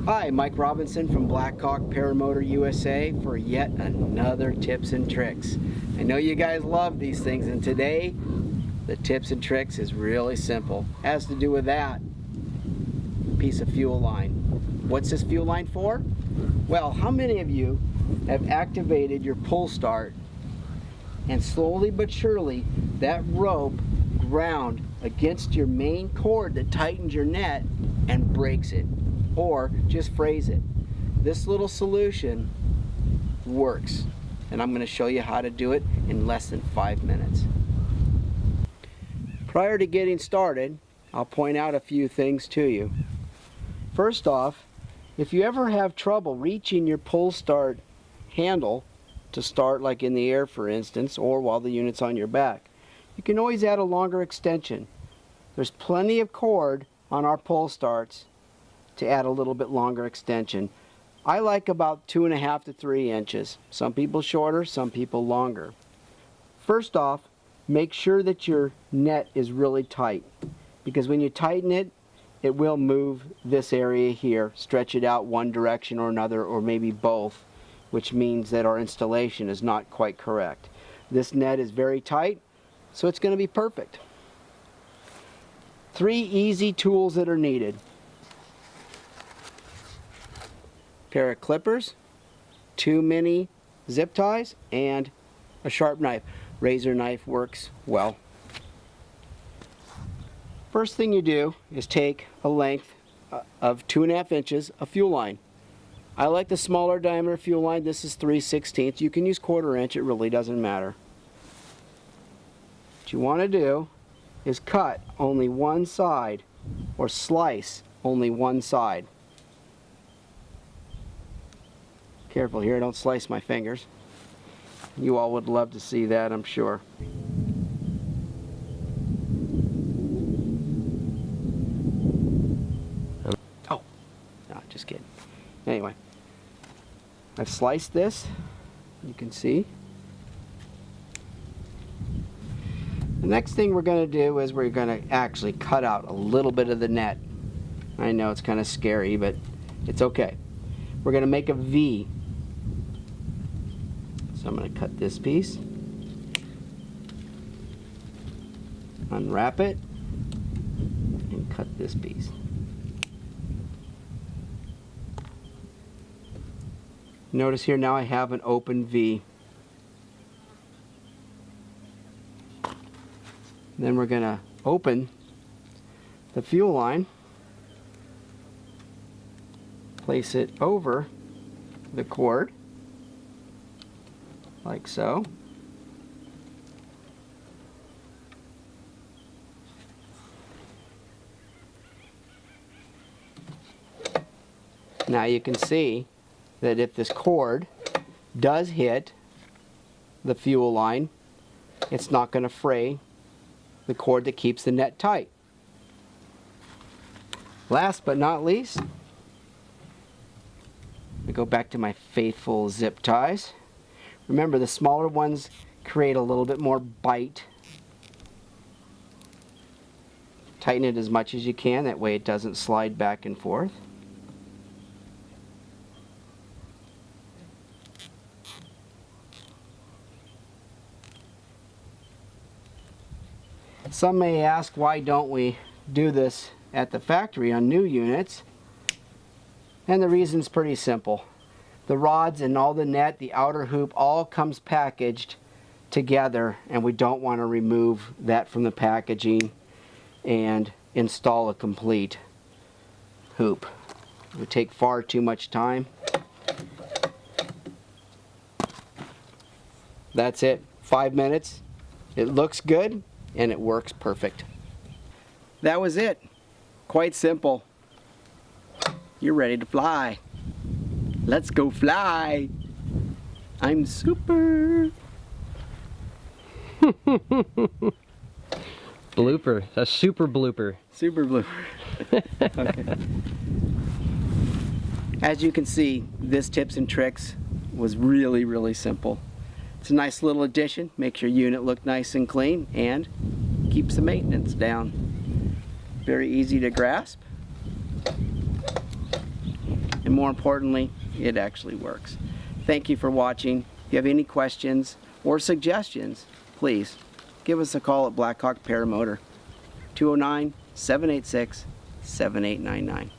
Hi, Mike Robinson from BlackHawk Paramotors USA for yet another tips and tricks. I know you guys love these things, and today the tips and tricks is really simple. It has to do with that piece of fuel line. What's this fuel line for? Well, how many of you have activated your pull start and slowly but surely that rope ground against your main cord that tightens your net and breaks it, or just frays it? This little solution works, and I'm going to show you how to do it in less than 5 minutes. Prior to getting started, I'll point out a few things to you. First off, if you ever have trouble reaching your pull start handle to start, like in the air for instance, or while the unit's on your back, you can always add a longer extension. There's plenty of cord on our pull starts to add a little bit longer extension. I like about 2.5 to 3 inches. Some people shorter, some people longer. First off, make sure that your net is really tight, because when you tighten it, it will move this area here, stretch it out one direction or another, or maybe both, which means that our installation is not quite correct. This net is very tight, so it's going to be perfect. 3 easy tools that are needed: pair of clippers, 2 mini zip ties, and a sharp knife. Razor knife works well. First thing you do is take a length of 2.5 inches of fuel line. I like the smaller diameter fuel line. This is 3/16. You can use 1/4 inch, it really doesn't matter. What you want to do is cut only one side, or slice only one side. Careful here, don't slice my fingers. You all would love to see that, I'm sure. Oh, no, just kidding. Anyway, I've sliced this, you can see. The next thing we're going to do is we're going to actually cut out a little bit of the net. I know it's kind of scary, but it's okay. We're going to make a V. So I'm going to cut this piece, unwrap it, and cut this piece. Notice here now I have an open V. Then we're going to open the fuel line, place it over the cord, like so. Now you can see that if this cord does hit the fuel line, it's not going to fray the cord that keeps the net tight. Last but not least, I go back to my faithful zip ties. Remember, the smaller ones create a little bit more bite. Tighten it as much as you can, that way it doesn't slide back and forth. Some may ask, why don't we do this at the factory on new units? And the reason's pretty simple. The rods and all the net, the outer hoop, all comes packaged together, and we don't want to remove that from the packaging and install a complete hoop. It would take far too much time. That's it. 5 minutes. It looks good and it works perfect. That was it. Quite simple. You're ready to fly. Let's go fly. I'm super. Blooper. A super blooper. Super blooper. Okay. As you can see, this tips and tricks was really simple. It's a nice little addition. Makes your unit look nice and clean and keeps the maintenance down. Very easy to grasp. and more importantly, it actually works. Thank you for watching. If you have any questions or suggestions, please give us a call at BlackHawk Paramotor, 209-786-7899.